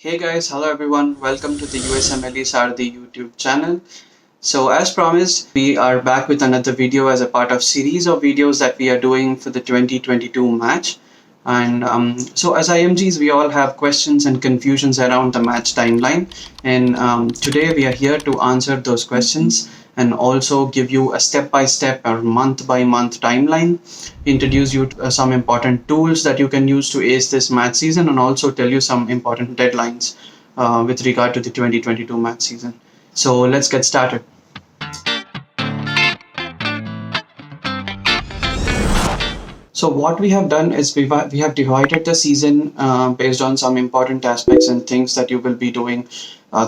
Hey guys, hello everyone. Welcome to the USMLE Sardi YouTube channel. So as promised, we are back with another video as a part of series of videos that we are doing for the 2022 match. And so as IMGs, we all have questions and confusions around the match timeline. And today we are here to answer those questions and also give you a step-by-step or month-by-month timeline, introduce you to some important tools that you can use to ace this match season, and also tell you some important deadlines with regard to the 2022 match season. So let's get started. So what we have done is we have divided the season based on some important aspects and things that you will be doing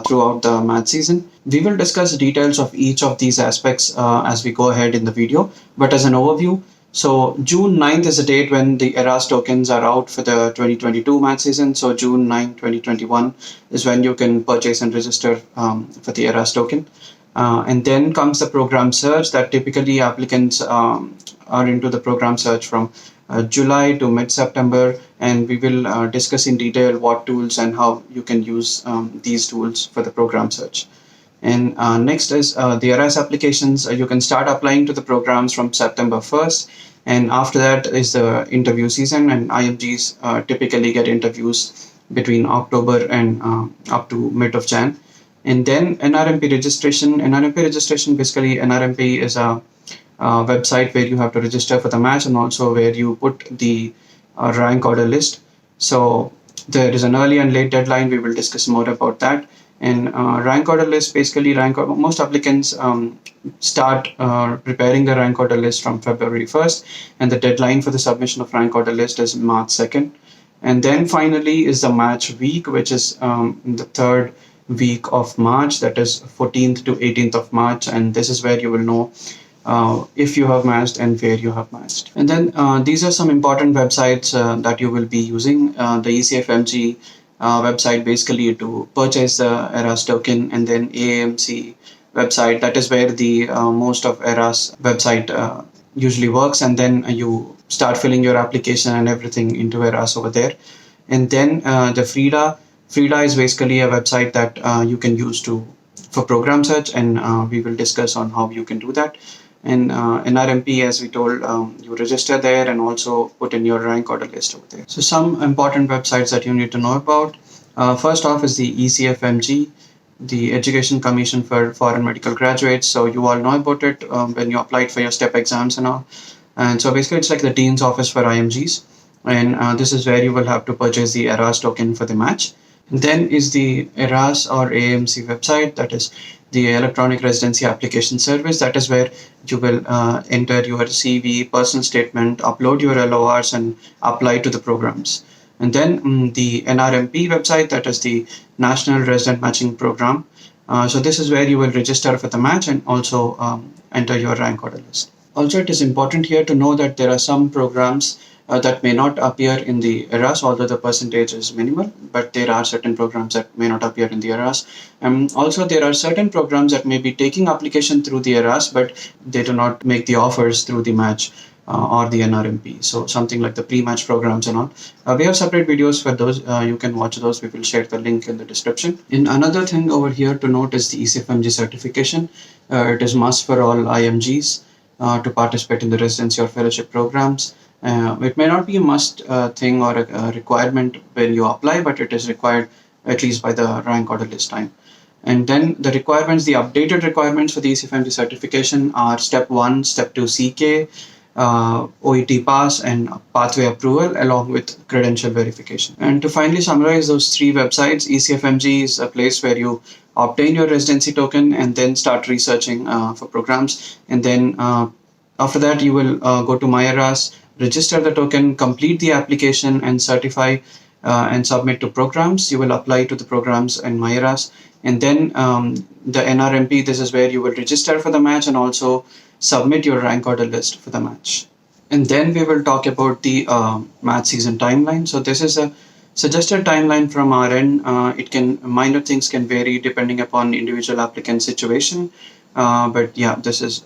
throughout the match season. We will discuss details of each of these aspects as we go ahead in the video. But as an overview, so June 9th is the date when the ERAS tokens are out for the 2022 match season. So June 9, 2021 is when you can purchase and register for the ERAS token. And then comes the program search that typically applicants are into the program search from July to mid-September, and we will discuss in detail what tools and how you can use these tools for the program search. And next is the ERAS applications. You can start applying to the programs from September 1st. And after that is the interview season, and IMGs typically get interviews between October and up to mid of Jan. And then NRMP registration. NRMP registration, basically NRMP is a website where you have to register for the match and also where you put the rank order list. So there is an early and late deadline. We will discuss more about that. And rank order list, basically most applicants start preparing the rank order list from February 1st, and the deadline for the submission of rank order list is March 2nd. And then finally is the match week, which is the third week of March, that is 14th to 18th of March, and this is where you will know if you have matched and where you have matched. And then these are some important websites that you will be using. The ECFMG website, basically to purchase the ERAS token, and then AAMC website, that is where the most of ERAS website usually works, and then you start filling your application and everything into ERAS over there. And then the Frida is basically a website that you can use for program search, and we will discuss on how you can do that. And NRMP, as we told, you register there and also put in your rank order list over there. So some important websites that you need to know about. First off is the ECFMG, the Education Commission for Foreign Medical Graduates. So you all know about it when you applied for your STEP exams and all. And so basically it's like the Dean's Office for IMGs. And this is where you will have to purchase the ERAS token for the match. And then is the ERAS or AAMC website, that is the Electronic Residency Application Service. That is where you will enter your CV, personal statement, upload your LORs, and apply to the programs. And then the NRMP website, that is the National Resident Matching Program. So this is where you will register for the match and also enter your rank order list. Also, it is important here to know that there are some programs that may not appear in the ERAS, although the percentage is minimal, but there are certain programs that may not appear in the ERAS. Also, there are certain programs that may be taking application through the ERAS, but they do not make the offers through the match or the NRMP. So something like the pre-match programs and all. We have separate videos for those. You can watch those. We will share the link in the description. And another thing over here to note is the ECFMG certification. It is must for all IMGs to participate in the residency or fellowship programs. It may not be a must thing or a requirement when you apply, but it is required at least by the rank order list time. And then the requirements, the updated requirements for the ECFMG certification are Step 1, Step 2 CK, OET pass, and pathway approval, along with credential verification. And to finally summarize those three websites, ECFMG is a place where you obtain your residency token and then start researching for programs. And then after that, you will go to MyERAS, register the token, complete the application, and certify and submit to programs. You will apply to the programs in MyERAS. And then the NRMP, this is where you will register for the match and also submit your rank order list for the match. And then we will talk about the match season timeline. So this is a suggested timeline from our end. Minor things can vary depending upon individual applicant situation. But yeah, this is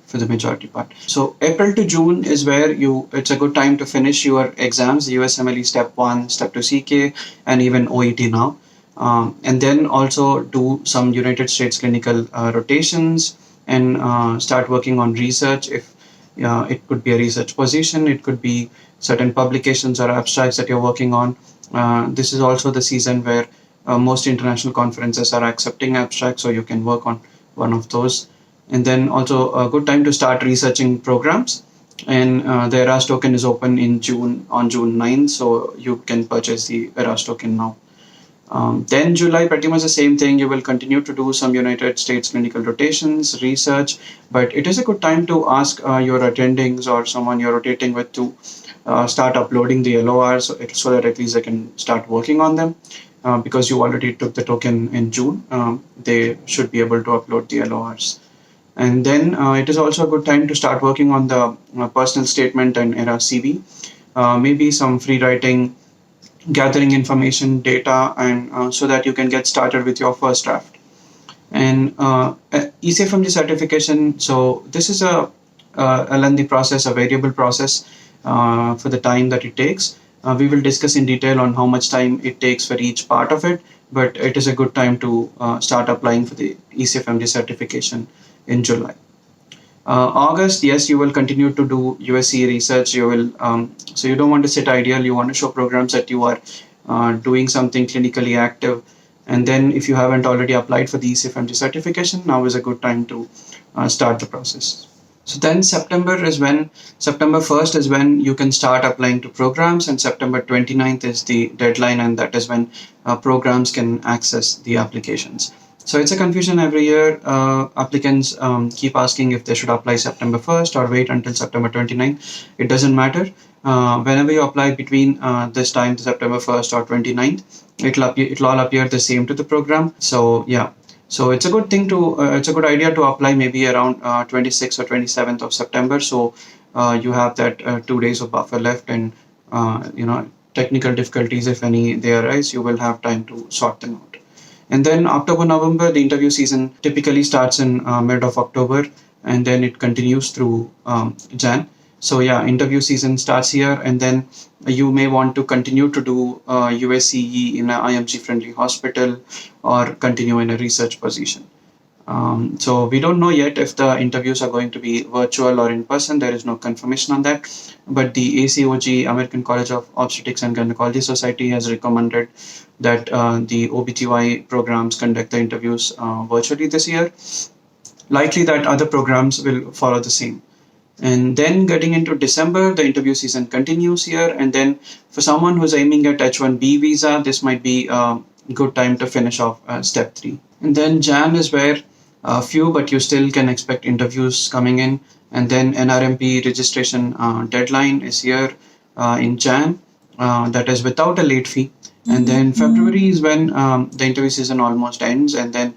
for the majority part. So April to June is where it's a good time to finish your exams, USMLE Step 1, Step 2 CK, and even OET now. And then also do some United States clinical rotations and start working on research. If it could be a research position, it could be certain publications or abstracts that you're working on. This is also the season where most international conferences are accepting abstracts, so you can work on one of those. And then also a good time to start researching programs. And the Eras token is open in June on June 9th, so you can purchase the Eras token now. Then July, pretty much the same thing. You will continue to do some United States clinical rotations, research, but it is a good time to ask your attendings or someone you're rotating with to start uploading the LORs so that at least they can start working on them. Because you already took the token in June, they should be able to upload the LORs. And then it is also a good time to start working on the personal statement and ERA CV. Maybe some free writing, gathering information, data, and so that you can get started with your first draft. And ECFMG certification. So this is a lengthy process, a variable process for the time that it takes. We will discuss in detail on how much time it takes for each part of it, but it is a good time to start applying for the ECFMG certification in July. August, yes, you will continue to do USC research. You will, so you don't want to sit idle. You want to show programs that you are doing something clinically active. And then, if you haven't already applied for the ECFMG certification, now is a good time to start the process. So then September 1st is when you can start applying to programs, and September 29th is the deadline, and that is when programs can access the applications. So it's a confusion every year. Applicants keep asking if they should apply September 1st or wait until September 29th. It doesn't matter. Whenever you apply between this time, September 1st or 29th, it'll all appear the same to the program. So yeah, so it's a good thing to it's a good idea to apply maybe around 26th or 27th of September. So you have that 2 days of buffer left, and technical difficulties, if any they arise, you will have time to sort them out. And then October, November, the interview season typically starts in mid of October, and then it continues through Jan. So yeah, interview season starts here, and then you may want to continue to do USCE in an IMG friendly hospital or continue in a research position. So we don't know yet if the interviews are going to be virtual or in person. There is no confirmation on that. But the ACOG, American College of Obstetrics and Gynecology Society, has recommended that the OBGY programs conduct the interviews virtually this year. Likely that other programs will follow the same. And then getting into December, the interview season continues here. And then for someone who's aiming at H1B visa, this might be a good time to finish off step 3. And then Jan is where few, but you still can expect interviews coming in. And then NRMP registration deadline is here in Jan. That is without a late fee. And then February is when the interview season almost ends, and then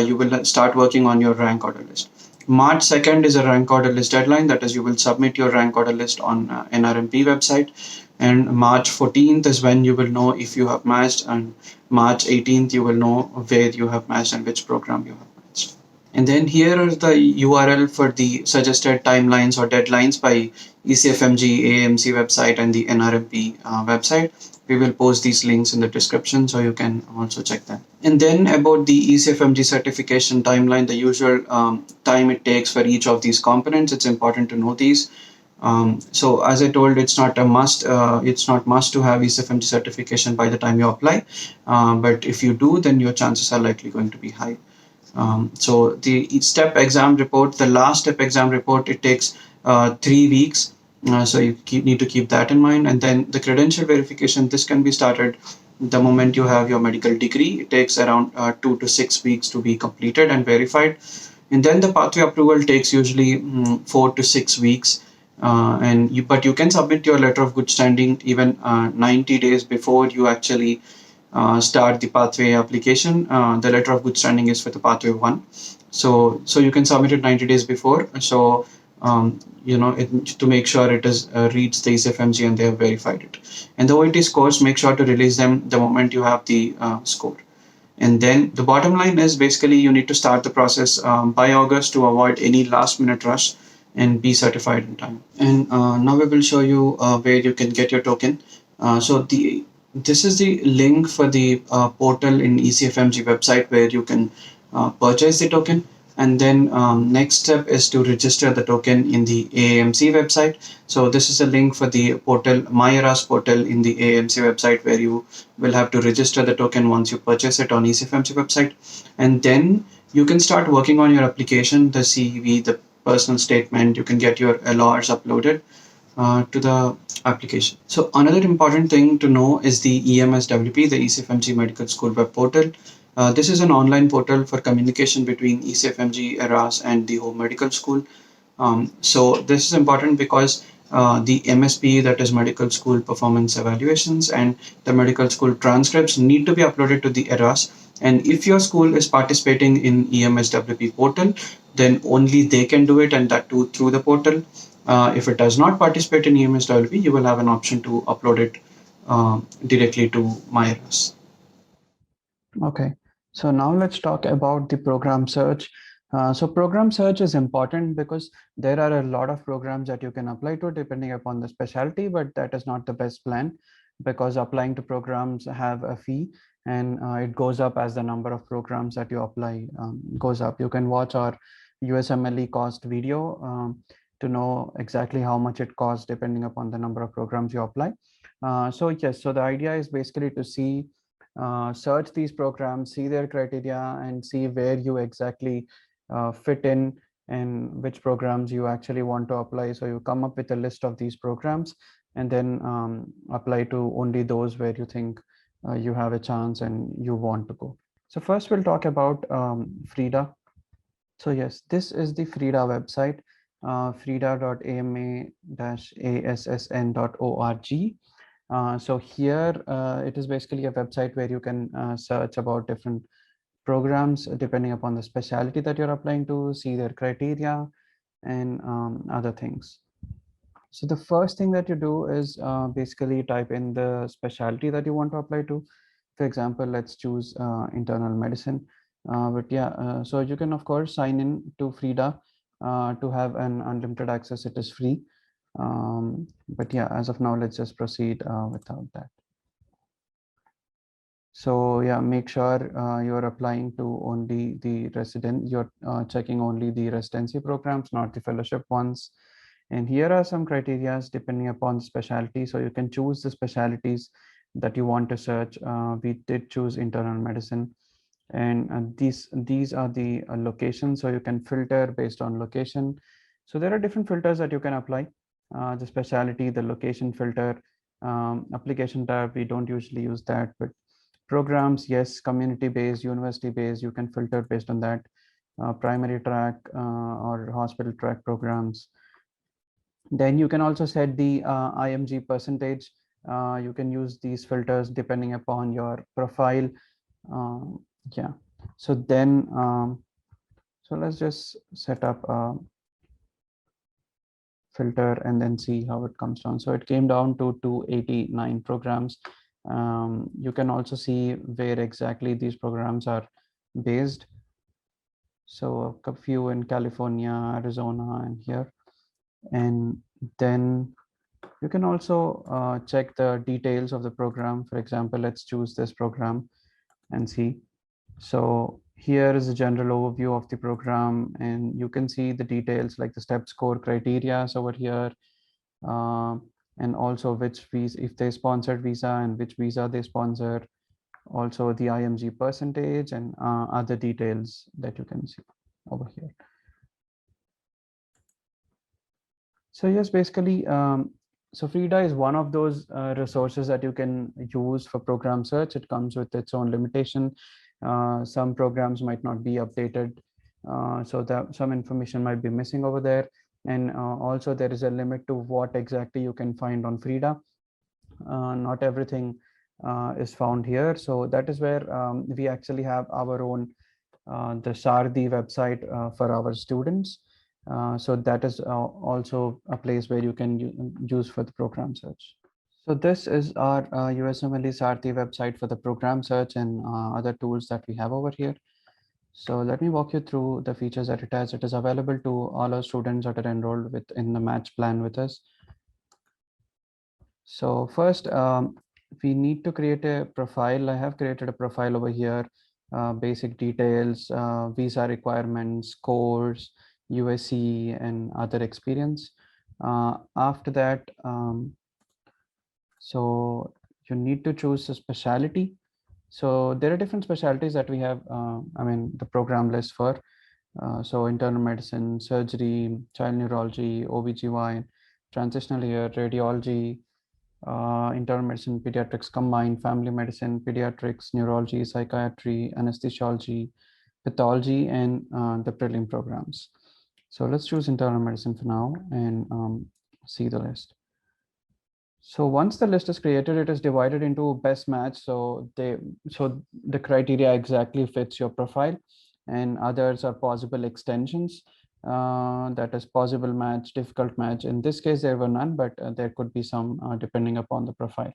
you will start working on your rank order list. March 2nd is a rank order list deadline. That is, you will submit your rank order list on NRMP website. And March 14th is when you will know if you have matched, and March 18th you will know where you have matched and which program you have matched. And then here is the URL for the suggested timelines or deadlines by ECFMG AAMC website and the NRMP website. We will post these links in the description so you can also check them. And then about the ECFMG certification timeline, the usual time it takes for each of these components, it's important to know these. So as I told, it's not a must. It's not must to have ECFMG certification by the time you apply. But if you do, then your chances are likely going to be high. So the step exam report, the last step exam report, it takes 3 weeks. So you need to keep that in mind. And then the credential verification, this can be started the moment you have your medical degree. It takes around 2 to 6 weeks to be completed and verified. And then the pathway approval takes usually 4 to 6 weeks. But you can submit your letter of good standing even 90 days before you actually start the pathway application. The letter of good standing is for the pathway 1. So you can submit it 90 days before. So to make sure it is reads the ECFMG and they have verified it. And the OET scores, make sure to release them the moment you have the score. And then the bottom line is basically you need to start the process by August to avoid any last minute rush and be certified in time. And now we will show you where you can get your token. So the This is the link for the portal in ECFMG website where you can purchase the token. And then next step is to register the token in the AAMC website. So this is a link for the portal, MyEras portal in the AAMC website where you will have to register the token once you purchase it on ECFMG website. And then you can start working on your application, the CV, the personal statement. You can get your LRs uploaded to the application. So another important thing to know is the EMSWP, the ECFMG Medical School web portal. This is an online portal for communication between ECFMG, ERAS, and the home medical school. So this is important because the MSP, that is medical school performance evaluations, and the medical school transcripts need to be uploaded to the ERAS. And if your school is participating in EMSWP portal, then only they can do it, and that too through the portal. If it does not participate in EMSWP, you will have an option to upload it directly to MyERAS. Okay, so now let's talk about the program search. So program search is important because there are a lot of programs that you can apply to depending upon the specialty, but that is not the best plan because applying to programs have a fee and it goes up as the number of programs that you apply goes up. You can watch our USMLE cost video to know exactly how much it costs depending upon the number of programs you apply. So yes, so the idea is basically to see search these programs, see their criteria, and see where you exactly fit in and which programs you actually want to apply. So you come up with a list of these programs and then apply to only those where you think you have a chance and you want to go. So first we'll talk about FRIDA. So yes, this is the FRIDA website, frida.ama-assn.org. So here it is basically a website where you can search about different programs depending upon the specialty that you're applying to, see their criteria and other things. So the first thing that you do is basically type in the specialty that you want to apply to. For example, let's choose internal medicine. But yeah, so you can of course sign in to FRIDA to have an unlimited access. It is free. But yeah, as of now, let's just proceed without that. So yeah, make sure you're applying to only the you're checking only the residency programs, not the fellowship ones. And here are some criteria depending upon the specialty. So you can choose the specialties that you want to search. We did choose internal medicine, and these are the locations. So you can filter based on location. So there are different filters that you can apply. The specialty, the location filter, application tab. We don't usually use that, but programs, yes, community based, university based, you can filter based on that. Primary track or hospital track programs. Then you can also set the IMG percentage. You can use these filters depending upon your profile. Yeah, so then so let's just set up a filter and then see how it comes down. So it came down to 289 programs. You can also see where exactly these programs are based. So a few in California, Arizona, and here. And then you can also check the details of the program. For example, let's choose this program and see. So here is a general overview of the program, and you can see the details like the step score criteria over here, uh, and also which visa, if they sponsored visa and which visa they sponsor, also the IMG percentage and other details that you can see over here. So yes, basically, so FRIDA is one of those resources that you can use for program search. It comes with its own limitation. Some programs might not be updated, so that some information might be missing over there. And also there is a limit to what exactly you can find on FRIDA. Not everything is found here. So that is where we actually have our own the Sardi website for our students. So that is also a place where you can use for the program search. So this is our USMLE Sarthi website for the program search and other tools that we have over here. So let me walk you through the features that it has. It is available to all our students that are enrolled in the match plan with us. So first, we need to create a profile. I have created a profile over here, basic details, visa requirements, course, USC, and other experience. After that, so you need to choose a specialty. So there are different specialties that we have, I mean, the program list for. So internal medicine, surgery, child neurology, OBGYN, transitional year, radiology, internal medicine, pediatrics combined, family medicine, pediatrics, neurology, psychiatry, anesthesiology, pathology, and the prelim programs. So let's choose internal medicine for now and see the list. So once the list is created, it is divided into best match. So the criteria exactly fits your profile, and others are possible extensions. That is possible match, difficult match. In this case, there were none, but there could be some depending upon the profile.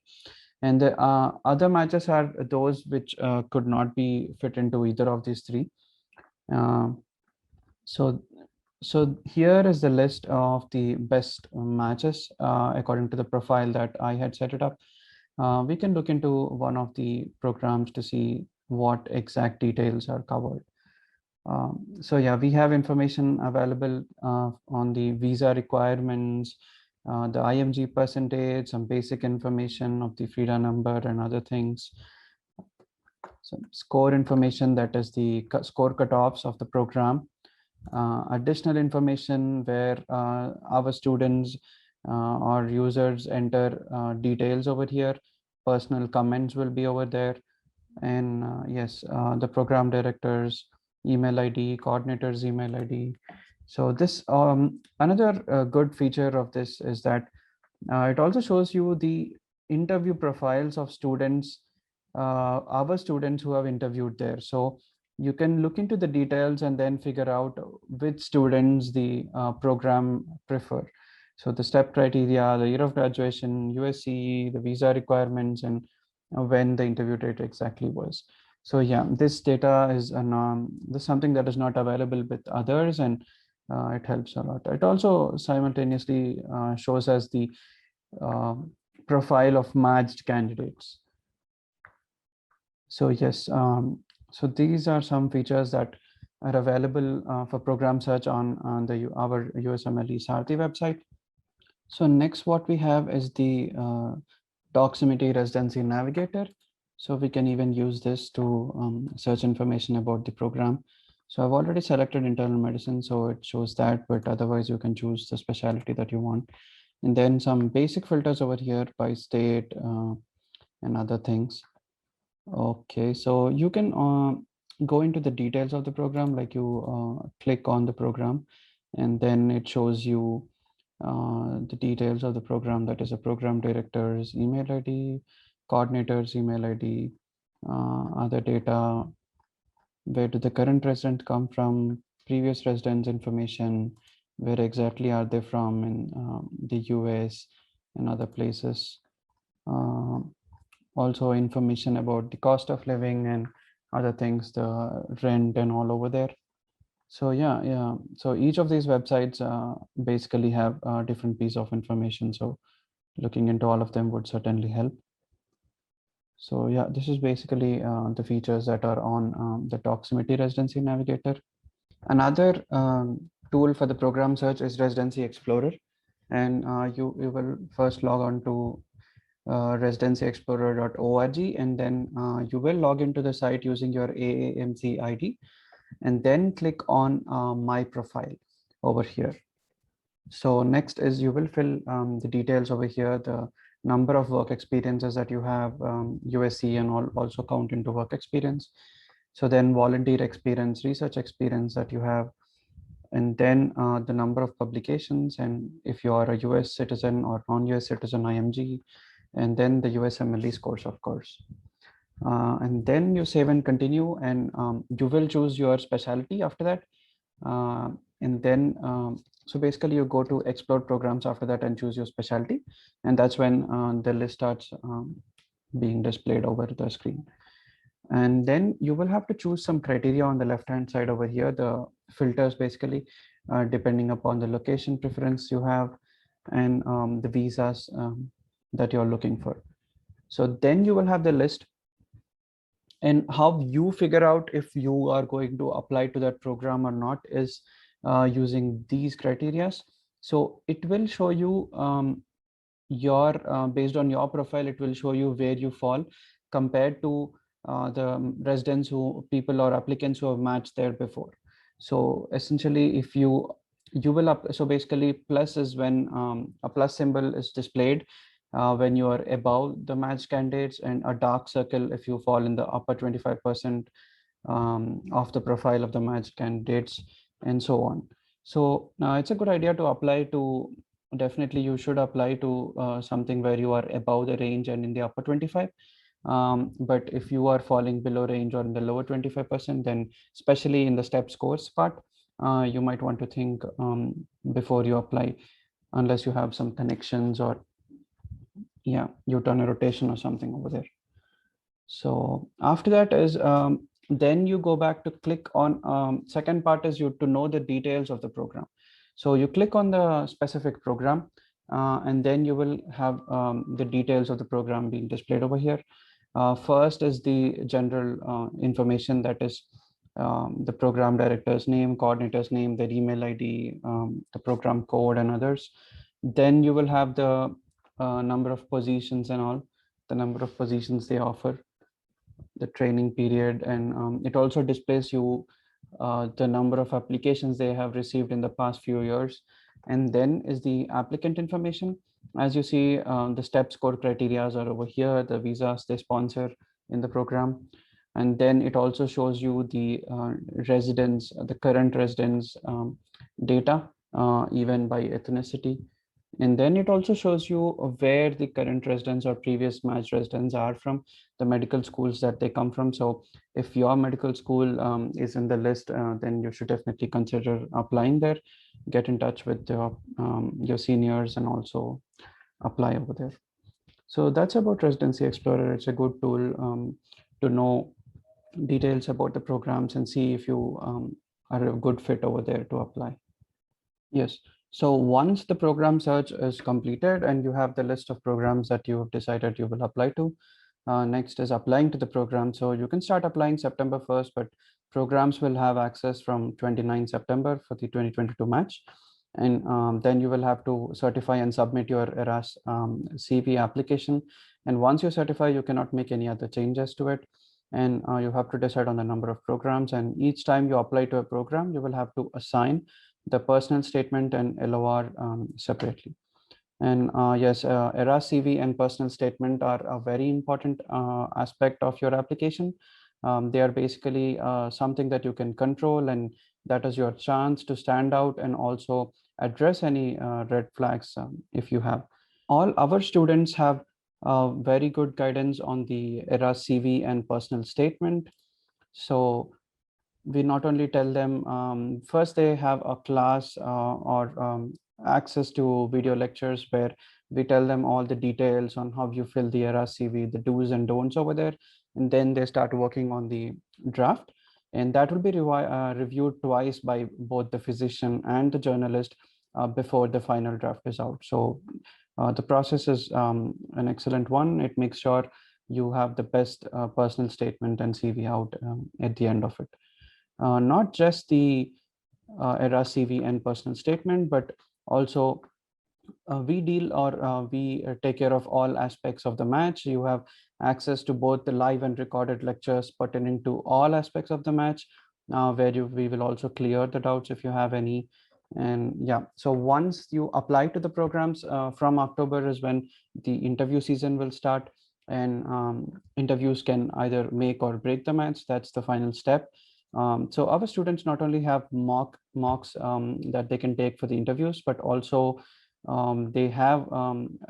And the other matches are those which could not be fit into either of these three. Uh, so so here is the list of the best matches according to the profile that I had set it up. We can look into one of the programs to see what exact details are covered. So yeah, we have information available on the visa requirements, the IMG percentage, some basic information of the FRIDA number and other things. So score information, that is the score cutoffs of the program. Additional information where our students or users enter details over here. Personal comments will be over there. And yes, the program director's email ID, coordinator's email ID. So this another good feature of this is that it also shows you the interview profiles of students, our students who have interviewed there. So you can look into the details and then figure out which students the program prefer. So the step criteria, the year of graduation, USC, the visa requirements, and when the interview date exactly was. So yeah, this data is this is something that is not available with others, and it helps a lot. It also simultaneously shows us the uh, profile of matched candidates. So yes, so these are some features that are available for program search on our USMLE Sarthi website. So next what we have is the Doximity Residency Navigator. So we can even use this to search information about the program. So I've already selected internal medicine, so it shows that, but otherwise you can choose the specialty that you want. And then some basic filters over here by state and other things. Okay, so you can go into the details of the program, like you click on the program, and then it shows you the details of the program, that is a program director's email ID, coordinator's email ID, other data, where did the current resident come from, previous residents information, where exactly are they from in the US and other places. Also information about the cost of living and other things, the rent and all over there. So yeah. So each of these websites basically have a different piece of information. So looking into all of them would certainly help. So yeah, this is basically the features that are on the Doximity Residency Navigator. Another tool for the program search is Residency Explorer. And you will first log on to residencyexplorer.org, and then you will log into the site using your AAMC ID, and then click on my profile over here. So next is you will fill the details over here, the number of work experiences that you have, USC and all also count into work experience. So then volunteer experience, research experience that you have, and then the number of publications, and if you are a US citizen or non-US citizen, IMG, and then the USMLE scores, of course. And then you save and continue, and you will choose your specialty after that. And then, so basically you go to explore programs after that and choose your specialty. And that's when the list starts being displayed over the screen. And then you will have to choose some criteria on the left-hand side over here, the filters basically, depending upon the location preference you have and the visas that you're looking for. So then you will have the list, and how you figure out if you are going to apply to that program or not is using these criterias. So it will show you your based on your profile, it will show you where you fall compared to the residents who people or applicants who have matched there before. So essentially, if you will up, so basically plus is when a plus symbol is displayed when you are above the matched candidates, and a dark circle if you fall in the upper 25% of the profile of the matched candidates, and so on. So it's a good idea to apply to, definitely you should apply to something where you are above the range and in the upper 25. But if you are falling below range or in the lower 25%, then especially in the step scores part, you might want to think before you apply, unless you have some connections or yeah, you turn a rotation or something over there. So after that is then you go back to click on second part is you to know the details of the program. So you click on the specific program and then you will have the details of the program being displayed over here. First is the general information, that is the program director's name, coordinator's name, their email ID, the program code and others. Then you will have the number of positions and all, the number of positions they offer, the training period, and it also displays you the number of applications they have received in the past few years. And then is the applicant information. As you see, the step score criteria are over here, the visas they sponsor in the program. And then it also shows you the residents, the current residents data, even by ethnicity. And then it also shows you where the current residents or previous match residents are from, the medical schools that they come from. So if your medical school is in the list, then you should definitely consider applying there. Get in touch with your seniors and also apply over there. So that's about Residency Explorer. It's a good tool to know details about the programs and see if you are a good fit over there to apply. Yes. So once the program search is completed and you have the list of programs that you have decided you will apply to, next is applying to the program. So you can start applying September 1st, but programs will have access from 29 September for the 2022 match. And then you will have to certify and submit your ERAS CV application. And once you certify, you cannot make any other changes to it. And you have to decide on the number of programs. And each time you apply to a program, you will have to assign the personal statement and LOR separately. And yes, ERAS CV and personal statement are a very important aspect of your application. They are basically something that you can control, and that is your chance to stand out and also address any red flags if you have. All our students have very good guidance on the ERAS CV and personal statement. So we not only tell them, first they have a class or access to video lectures where we tell them all the details on how you fill the ERAS CV, the do's and don'ts over there, and then they start working on the draft. And that will be reviewed twice by both the physician and the journalist before the final draft is out. So the process is an excellent one. It makes sure you have the best personal statement and CV out at the end of it. Not just the ERAS CV and personal statement, but also we deal or we take care of all aspects of the match. You have access to both the live and recorded lectures pertaining to all aspects of the match, where we will also clear the doubts if you have any. And yeah, so once you apply to the programs, from October is when the interview season will start, and interviews can either make or break the match. That's the final step. So our students not only have mocks that they can take for the interviews, but also they have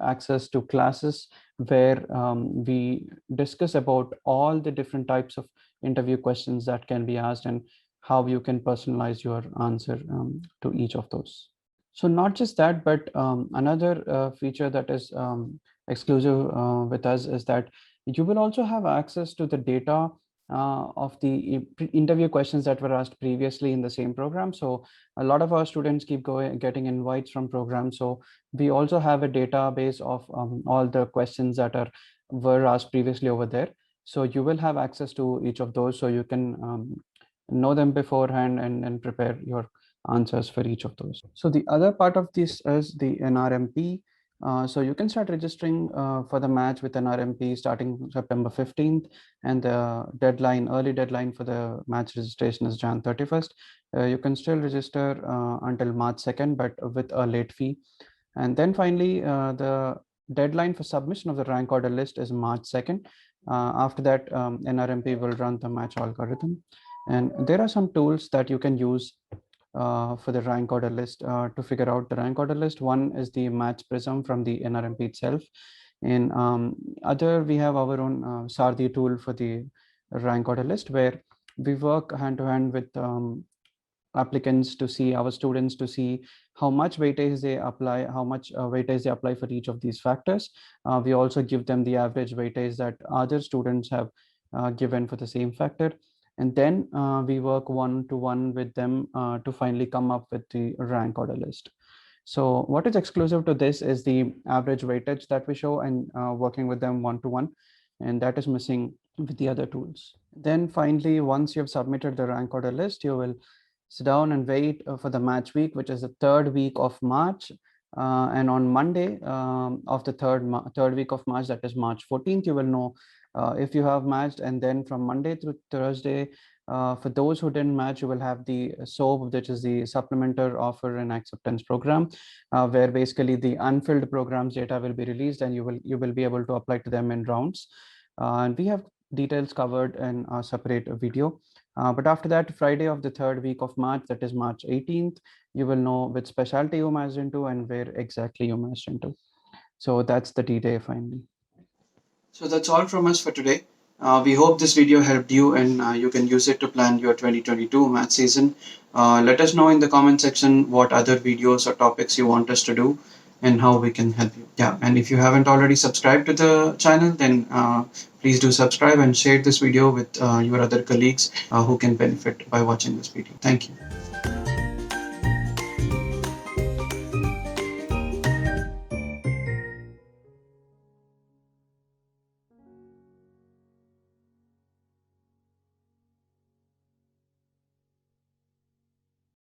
access to classes where we discuss about all the different types of interview questions that can be asked and how you can personalize your answer to each of those. So not just that, but another feature that is exclusive with us is that you will also have access to the data of the interview questions that were asked previously in the same program. So a lot of our students keep getting invites from programs. So we also have a database of all the questions that are were asked previously over there. So you will have access to each of those, so you can know them beforehand and prepare your answers for each of those. So the other part of this is the NRMP. So you can start registering for the match with NRMP starting September 15th, and the early deadline for the match registration is Jan 31st. You can still register until March 2nd, but with a late fee. And then finally, the deadline for submission of the rank order list is March 2nd. After that, NRMP will run the match algorithm. And there are some tools that you can use for the rank order list to figure out the rank order list. One is the Match Prism from the NRMP itself. In other, we have our own Sardi tool for the rank order list, where we work hand to hand with applicants to see our students to see how much weightage they apply, how much weightage they apply for each of these factors. We also give them the average weightage that other students have given for the same factor. And then we work one-to-one with them to finally come up with the rank order list. So what is exclusive to this is the average weightage that we show, and working with them one-to-one, and that is missing with the other tools. Then finally, once you have submitted the rank order list, you will sit down and wait for the match week, which is the third week of March. And on Monday of the third week of March, that is March 14th, you will know if you have matched. And then from Monday through Thursday, for those who didn't match, you will have the SOAP, which is the Supplementer Offer and Acceptance Program, where basically the unfilled programs data will be released, and you will be able to apply to them in rounds. And we have details covered in a separate video. But after that, Friday of the third week of March, that is March 18th, you will know which specialty you matched into and where exactly you matched into. So that's the D-Day finally. So that's all from us for today. We hope this video helped you and you can use it to plan your 2022 math season. Let us know in the comment section what other videos or topics you want us to do and how we can help you. Yeah, and if you haven't already subscribed to the channel, then please do subscribe and share this video with your other colleagues who can benefit by watching this video. Thank you.